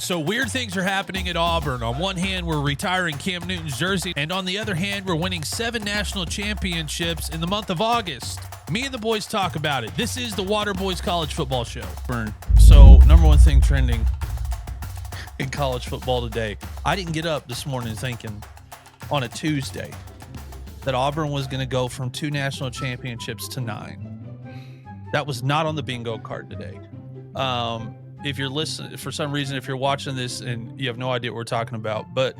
So weird things are happening at Auburn. On one hand, we're retiring Cam Newton's jersey, and on the other hand, we're winning 7 national championships in the month of August. Me and the boys talk about it. This is the Waterboys College Football Show. So, number one thing trending in college football today. I didn't get up this morning thinking on a Tuesday that Auburn was going to go from 2 national championships to 9. That was not on the bingo card today. If you're listening, for some reason, if you're watching this and you have no idea what we're talking about, but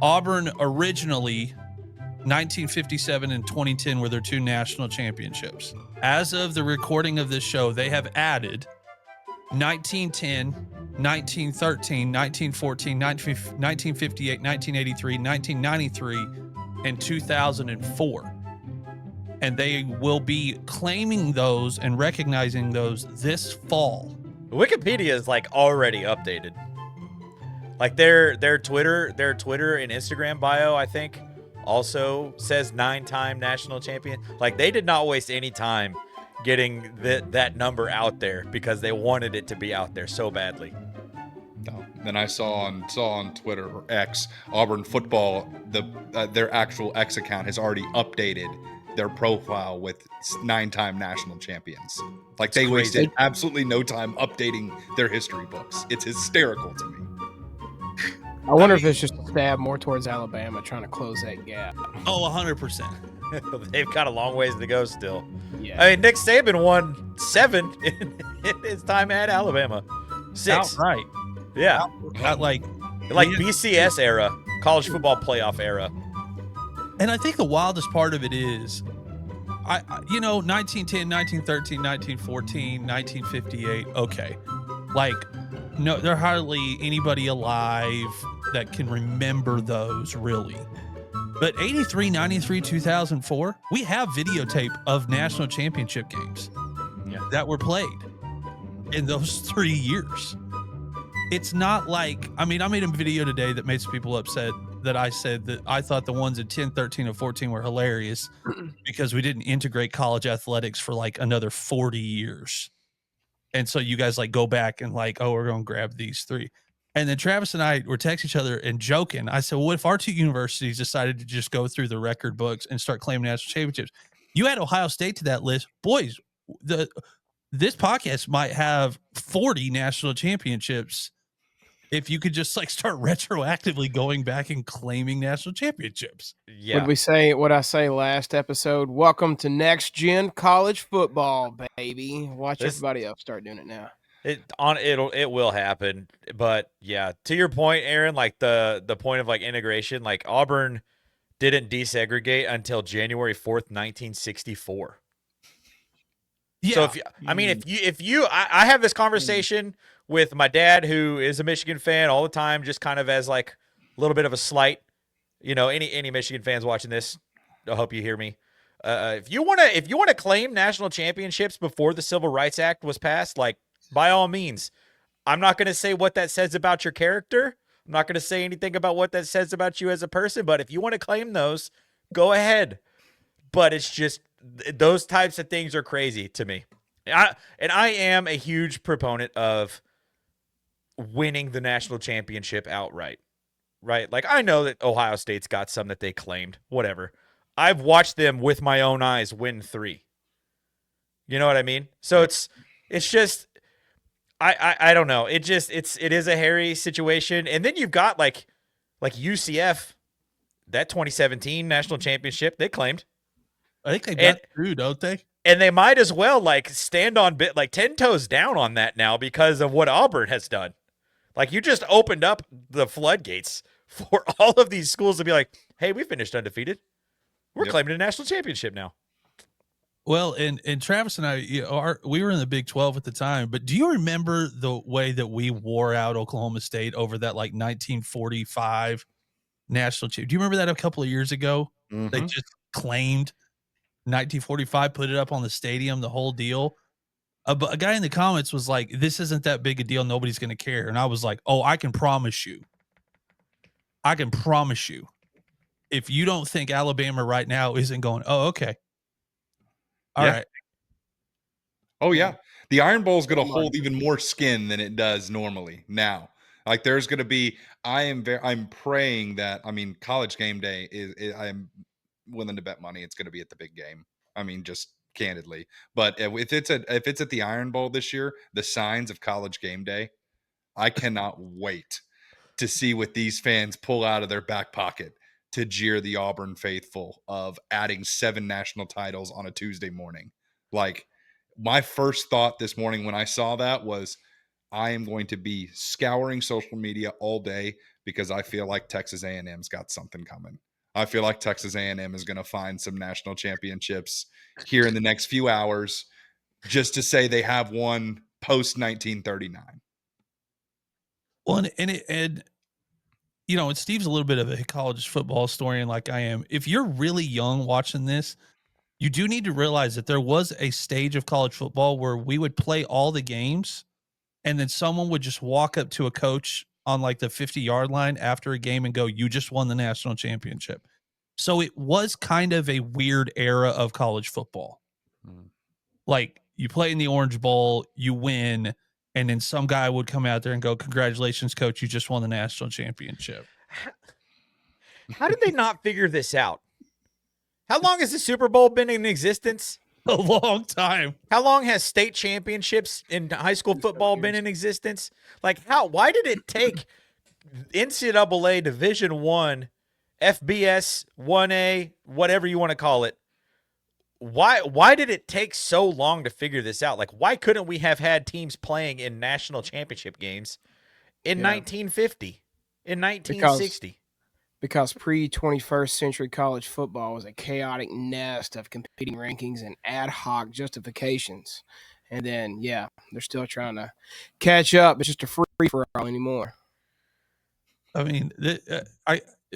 Auburn originally 1957 and 2010 were their 2 national championships. As of the recording of this show, they have added 1910, 1913, 1914, 1958, 1983, 1993, and 2004. And they will be claiming those and recognizing those this fall. Wikipedia is like already updated. Like their Twitter and Instagram bio, I think, also says 9-time national champion. Like they did not waste any time getting that number out there because they wanted it to be out there so badly. No. Then I saw on Twitter or X, Auburn football, their actual X account has already updated their profile with 9-time national champions. Like they wasted absolutely no time updating their history books. It's hysterical to me. I wonder if it's just a stab more towards Alabama trying to close that gap. Oh, 100%. They've got a long ways to go still. Yeah. I mean, Nick Saban won 7 in his time at Alabama. 6. Outright. Yeah. Like BCS era, college football playoff era. And I think the wildest part of it is, 1910, 1913, 1914, 1958. Okay. Like, no, there hardly anybody alive that can remember those really. But 83, 93, 2004, we have videotape of national championship games that were played in those 3 years. It's not like, I made a video today that made some people upset that I said that I thought the ones at 10, 13, and 14 were hilarious because we didn't integrate college athletics for like another 40 years. And so you guys like go back and like, oh, we're going to grab these 3. And then Travis and I were texting each other and joking. I said, well, what if our 2 universities decided to just go through the record books and start claiming national championships? You add Ohio State to that list. Boys, this podcast might have 40 national championships if you could just like start retroactively going back and claiming national championships. Yeah. What I say last episode? Welcome to next gen college football, baby. Watch everybody else start doing it now. It will happen. But yeah, to your point, Aaron, like the point of like integration, like Auburn didn't desegregate until January 4th, 1964. Yeah. So I have this conversation with my dad, who is a Michigan fan all the time, just kind of as like a little bit of a slight, any Michigan fans watching this, I hope you hear me. If you want to claim national championships before the Civil Rights Act was passed, like by all means. I'm not going to say what that says about your character. I'm not going to say anything about what that says about you as a person, but if you want to claim those, go ahead. But it's just those types of things are crazy to me. I am a huge proponent of winning the national championship outright, right? Like I know that Ohio State's got some that they claimed, whatever. I've watched them with my own eyes win 3. You know what I mean? So it's just, I don't know. It is a hairy situation. And then you've got like UCF, that 2017 national championship they claimed. I think they got through, don't they? And they might as well like stand on 10 toes down on that now because of what Auburn has done. Like you just opened up the floodgates for all of these schools to be like, hey, we finished undefeated. We're claiming a national championship now. Well, and Travis and I, we were in the Big 12 at the time, but do you remember the way that we wore out Oklahoma State over that like 1945 national championship? Do you remember that a couple of years ago? Mm-hmm. They just claimed 1945, put it up on the stadium, the whole deal. But a guy in the comments was like, this isn't that big a deal. Nobody's going to care. And I was like, oh, I can promise you. If you don't think Alabama right now isn't going, oh, okay. All right. Oh, yeah. The Iron Bowl is going to hold even more skin than it does normally now. Like there's going to be, I'm praying that, I mean, college game day I'm willing to bet money it's going to be at the big game. I mean, just candidly, but if it's at the Iron Bowl this year, the signs of college game day, I cannot wait to see what these fans pull out of their back pocket to jeer the Auburn faithful of adding 7 national titles on a Tuesday morning. Like, my first thought this morning when I saw that was, I am going to be scouring social media all day because I feel like Texas A&M's got something coming. I feel like Texas A&M is going to find some national championships here in the next few hours just to say they have won post 1939. Well, and you know, and Steve's a little bit of a college football historian like I am. If you're really young watching this, you do need to realize that there was a stage of college football where we would play all the games and then someone would just walk up to a coach on like the 50-yard line after a game and go, "You just won the national championship." So it was kind of a weird era of college football. Like, you play in the Orange Bowl, you win, and then some guy would come out there and go, "Congratulations, coach, you just won the national championship." How did they not figure this out? How long has the Super Bowl been in existence? A long time. How long has state championships in high school football been in existence? Like, why did it take NCAA Division I, FBS 1A, whatever you want to call it? Why did it take so long to figure this out? Like, why couldn't we have had teams playing in national championship games in 1950, in 1960? Because pre-21st century college football was a chaotic nest of competing rankings and ad hoc justifications. And then, yeah, they're still trying to catch up. It's just a free-for-all anymore. I mean,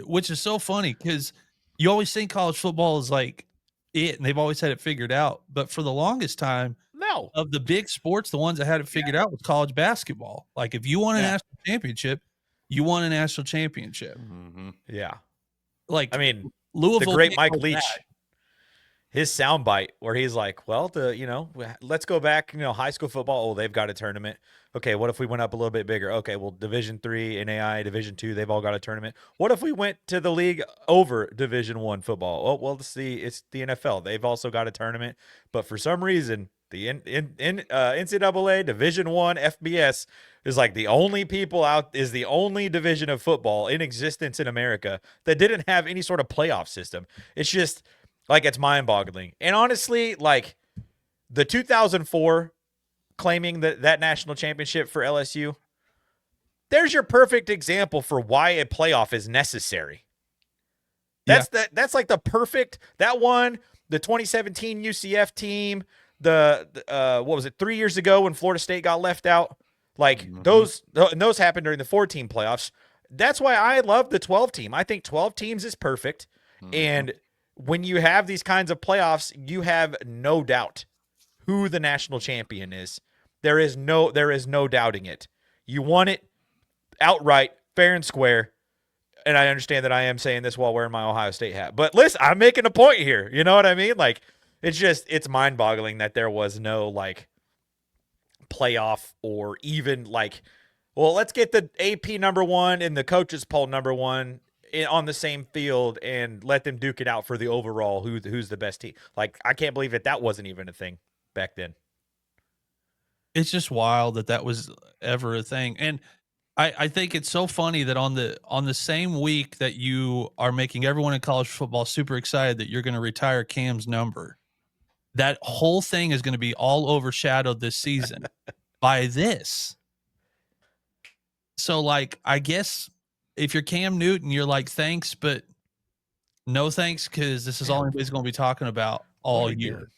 which is so funny because you always think college football is like it, and they've always had it figured out. But for the longest time, No. of the big sports, the ones that had it figured out was college basketball. Like, if you won a national championship, you won a national championship. Mm-hmm. Yeah. Like, I mean, Louisville, the great Mike Leach, his soundbite where he's like, well, let's go back, high school football. Oh, they've got a tournament. Okay, what if we went up a little bit bigger? Okay, well, Division III, NAI, Division II, they've all got a tournament. What if we went to the league over Division I football? Oh, well, it's the NFL. They've also got a tournament. But for some reason, the NCAA Division I FBS is like the only the only division of football in existence in America that didn't have any sort of playoff system. It's just like, it's mind-boggling. And honestly, like, the 2004 claiming that national championship for LSU, there's your perfect example for why a playoff is necessary. That's like the perfect, that one, the 2017 UCF team, what was it, 3 years ago when Florida State got left out? Like, those happened during the 4-team playoffs. That's why I love the 12-team. I think 12 teams is perfect. And when you have these kinds of playoffs, you have no doubt who the national champion is. There is no doubting it. You won it outright, fair and square. And I understand that I am saying this while wearing my Ohio State hat. But listen, I'm making a point here. You know what I mean? Like, it's mind-boggling that there was no, like, playoff or even, like, well, let's get the AP number 1 and the coaches poll number 1 on the same field and let them duke it out for the overall who's the best team. Like, I can't believe that wasn't even a thing back then. It's just wild that was ever a thing. And I think it's so funny that on the same week that you are making everyone in college football super excited that you're going to retire Cam's number, that whole thing is going to be all overshadowed this season by this. So, like, I guess if you're Cam Newton, you're like, thanks, but no thanks, because this is all anybody's going to be talking about all year.